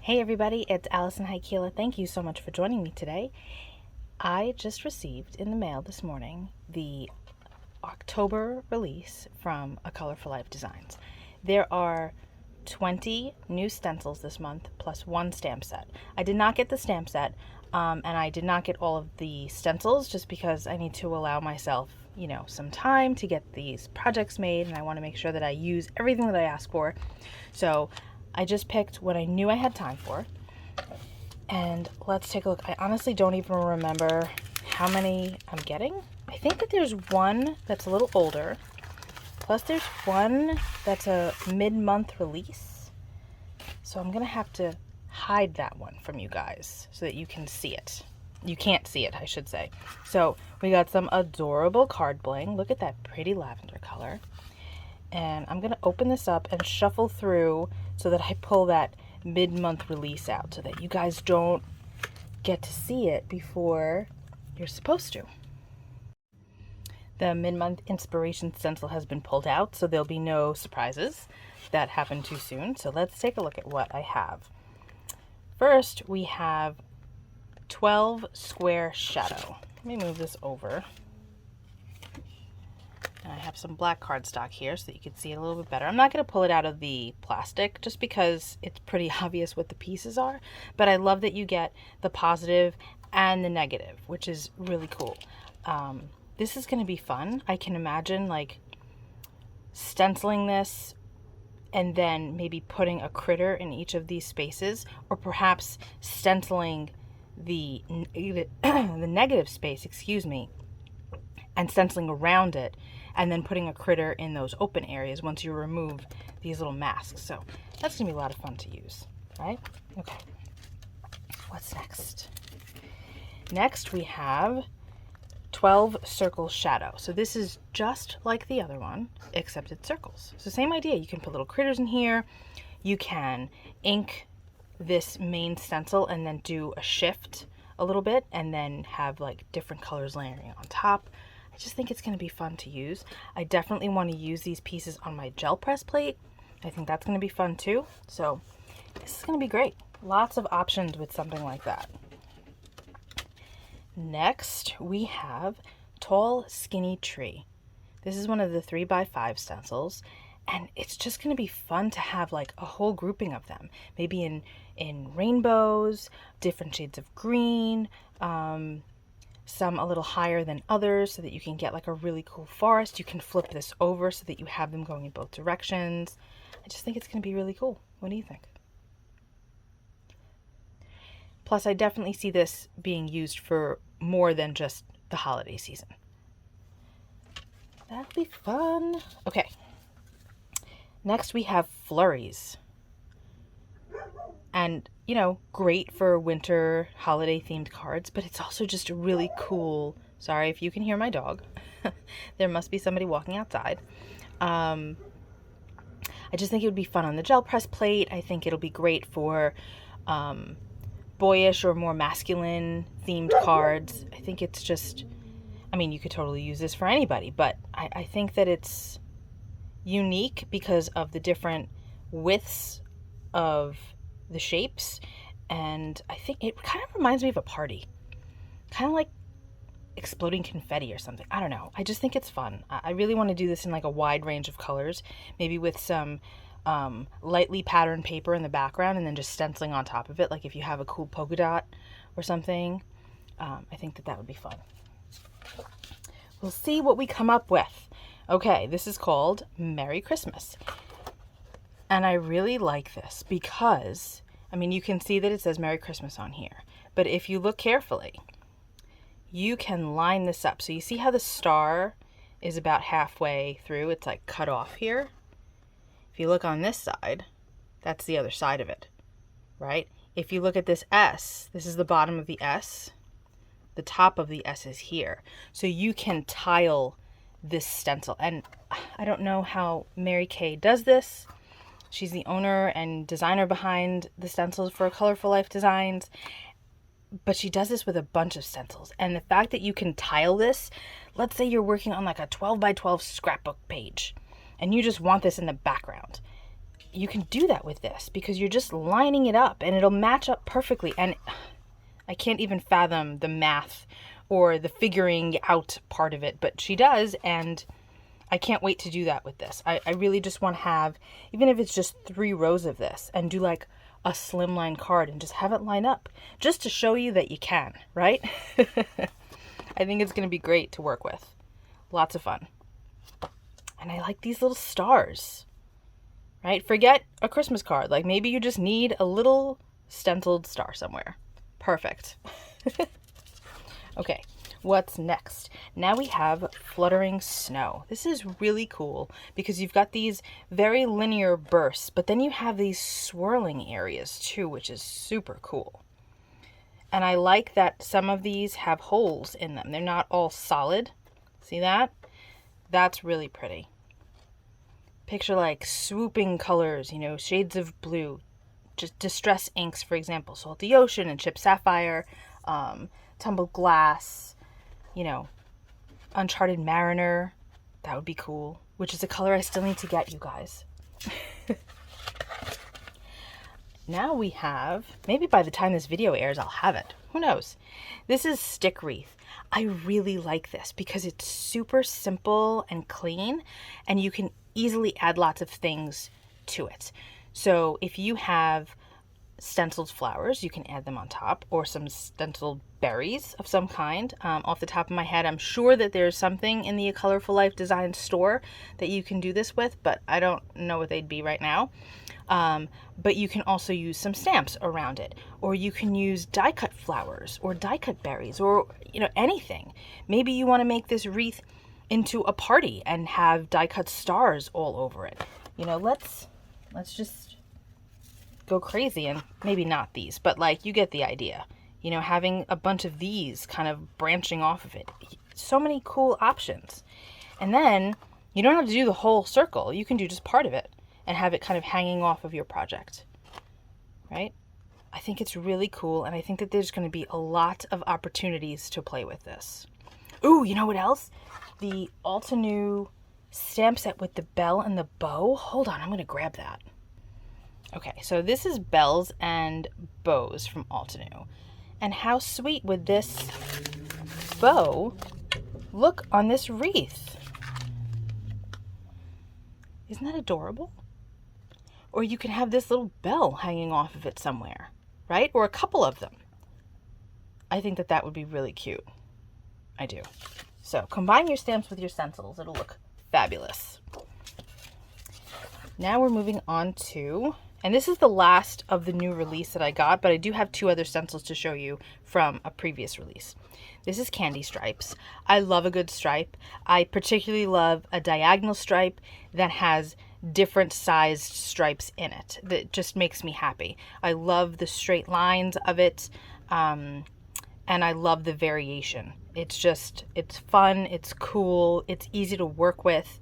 Hey everybody, it's Alison Heikkila. Thank you so much for joining me today. I just received in the mail this morning the October release from A Color for Life Designs. There are 20 new stencils this month plus one stamp set. I did not get the stamp set and I did not get all of the stencils just because I need to allow myself some time to get these projects made, and I want to make sure that I use everything that I ask for. So I just picked what I knew I had time for, and let's take a look. I honestly don't even remember how many I'm getting. I think that there's one that's a little older, plus there's one that's a mid-month release, so I'm gonna have to hide that one from you guys so that you can see it. You can't see it, I should say. So we got some adorable card bling. Look at that pretty lavender color. And I'm going to open this up and shuffle through so that I pull that mid-month release out so that you guys don't get to see it before you're supposed to. The mid-month inspiration stencil has been pulled out, so there'll be no surprises that happen too soon. So let's take a look at what I have. First, we have 12 square shadow. Let me move this over. And I have some black cardstock here so that you can see it a little bit better. I'm not going to pull it out of the plastic just because it's pretty obvious what the pieces are, but I love that you get the positive and the negative, which is really cool. This is going to be fun. I can imagine like stenciling this and then maybe putting a critter in each of these spaces, or perhaps stenciling the negative space, and stenciling around it, and then putting a critter in those open areas once you remove these little masks. So that's gonna be a lot of fun to use, right? Okay, what's next? Next we have 12 circle shadow. So this is just like the other one, except it's circles. So same idea, you can put little critters in here, you can ink this main stencil and then do a shift a little bit and then have like different colors layering on top. I just think it's going to be fun to use. I definitely want to use these pieces on my gel press plate. I think that's going to be fun too. So this is going to be great. Lots of options with something like that. Next we have Tall Skinny Tree. This is one of the 3x5 stencils, and it's just going to be fun to have like a whole grouping of them, maybe in rainbows, different shades of green, some a little higher than others so that you can get like a really cool forest. You can flip this over so that you have them going in both directions. I just think it's going to be really cool. What do you think? Plus, I definitely see this being used for more than just the holiday season. That'll be fun. Okay. Next we have Flurries. And, great for winter holiday themed cards, but it's also just a really cool, sorry if you can hear my dog. There must be somebody walking outside. I just think it would be fun on the gel press plate. I think it'll be great for boyish or more masculine themed cards. I think it's just, you could totally use this for anybody, but I think that it's unique because of the different widths of the shapes, and I think it kind of reminds me of a party, kind of like exploding confetti or something. I don't know, I just think it's fun. I really want to do this in like a wide range of colors, maybe with some lightly patterned paper in the background and then just stenciling on top of it, like if you have a cool polka dot or something. I think that would be fun. We'll see what we come up with. Okay, this is called Merry Christmas. And I really like this because, you can see that it says Merry Christmas on here. But if you look carefully, you can line this up. So you see how the star is about halfway through? It's like cut off here. If you look on this side, that's the other side of it, right? If you look at this S, this is the bottom of the S. The top of the S is here. So you can tile this stencil. And I don't know how Mary Kay does this. She's the owner and designer behind the stencils for Color for Life Designs, but she does this with a bunch of stencils. And the fact that you can tile this, let's say you're working on like a 12 by 12 scrapbook page and you just want this in the background. you can do that with this because you're just lining it up and it'll match up perfectly. And I can't even fathom the math or the figuring out part of it, but she does, and I can't wait to do that with this. I really just want to have, even if it's just 3 rows of this, and do like a slimline card and just have it line up just to show you that you can, right? I think it's going to be great to work with. Lots of fun. And I like these little stars, right? Forget a Christmas card. Like maybe you just need a little stenciled star somewhere. Perfect. Okay, what's next? Now we have Fluttering Snow. This is really cool because you've got these very linear bursts, but then you have these swirling areas too, which is super cool. And I like that some of these have holes in them. They're not all solid. See that? That's really pretty. Picture like swooping colors, you know, shades of blue. Just distress inks, for example, Salty Ocean and Chip Sapphire, Tumbled Glass, you know, Uncharted Mariner. That would be cool. Which is a color I still need to get, you guys. Now we have, maybe by the time this video airs, I'll have it. Who knows? This is Stick Wreath. I really like this because it's super simple and clean, and you can easily add lots of things to it. So if you have stenciled flowers, you can add them on top, or some stenciled berries of some kind. Off the top of my head, I'm sure that there's something in the A Colorful Life design store that you can do this with, but I don't know what they'd be right now. But you can also use some stamps around it, or you can use die cut flowers or die cut berries, or you know, anything. Maybe you want to make this wreath into a party and have die cut stars all over it. You know, let's just go crazy, and maybe not these, but like you get the idea. You know, having a bunch of these kind of branching off of it. So many cool options. And then you don't have to do the whole circle. You can do just part of it and have it kind of hanging off of your project, right? I think it's really cool, and I think that there's going to be a lot of opportunities to play with this. Ooh, you know what else? The Altenew stamp set with the bell and the bow. Hold on, I'm going to grab that. Okay, so this is bells and bows from Altenew. And how sweet would this bow look on this wreath? Isn't that adorable? Or you can have this little bell hanging off of it somewhere, right? Or a couple of them. I think that that would be really cute. I do. So combine your stamps with your stencils. It'll look fabulous. Now we're moving on to, and this is the last of the new release that I got, but I do have 2 other stencils to show you from a previous release. This is Candy Stripes. I love a good stripe. I particularly love a diagonal stripe that has different sized stripes in it. That just makes me happy. I love the straight lines of it, and I love the variation. It's fun, it's cool, it's easy to work with.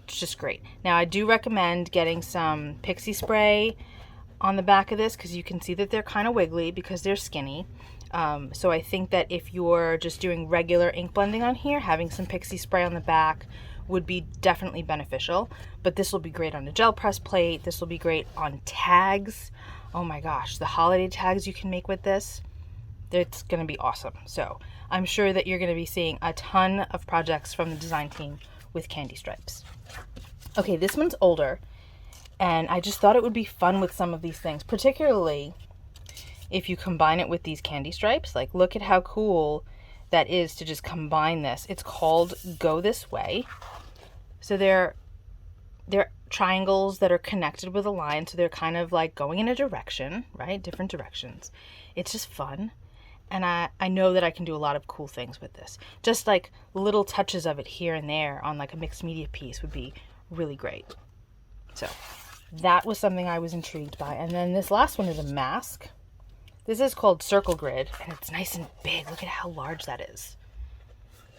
It's just great. Now I do recommend getting some pixie spray on the back of this because you can see that they're kind of wiggly because they're skinny. So I think that if you're just doing regular ink blending on here, having some pixie spray on the back would be definitely beneficial. But this will be great on a gel press plate. This will be great on tags. Oh my gosh, the holiday tags you can make with this. It's going to be awesome. So I'm sure that you're going to be seeing a ton of projects from the design team with Candy Stripes. Okay, this one's older, and I just thought it would be fun with some of these things, particularly if you combine it with these candy stripes. Like, look at how cool that is to just combine this. It's called Go This Way. So they're triangles that are connected with a line, so they're kind of like going in a direction, right? Different directions. It's just fun. And I know that I can do a lot of cool things with this. Just like little touches of it here and there on like a mixed media piece would be really great. So that was something I was intrigued by. And then this last one is a mask. This is called Circle Grid, and it's nice and big. Look at how large that is.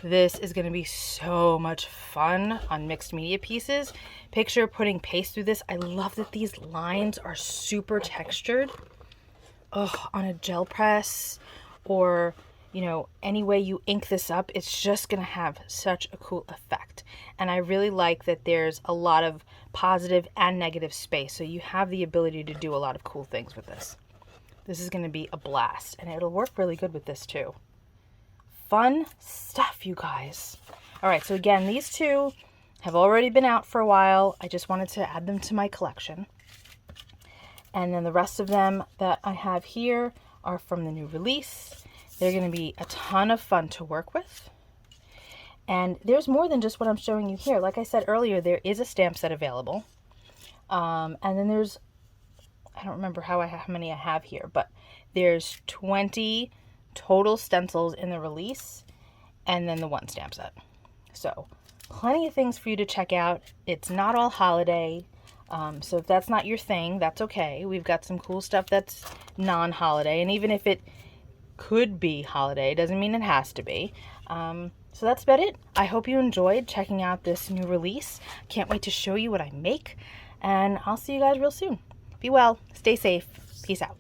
This is going to be so much fun on mixed media pieces. Picture putting paste through this. I love that these lines are super textured. Oh, on a gel press, or you know, any way you ink this up, it's just going to have such a cool effect. And I really like that there's a lot of positive and negative space, so you have the ability to do a lot of cool things with this. This is going to be a blast, and it'll work really good with this too. Fun stuff, you guys. All right, so again, these two have already been out for a while. I just wanted to add them to my collection. And then the rest of them that I have here are from the new release. They're going to be a ton of fun to work with. And there's more than just what I'm showing you here. Like I said earlier, there is a stamp set available. And then there's, I don't remember how many I have here, but there's 20 total stencils in the release, and then the one stamp set. So plenty of things for you to check out. It's not all holiday. So if that's not your thing, that's okay. We've got some cool stuff that's non-holiday, and even if it could be holiday, doesn't mean it has to be. So that's about it. I hope you enjoyed checking out this new release. Can't wait to show you what I make, and I'll see you guys real soon. Be well, stay safe, peace out.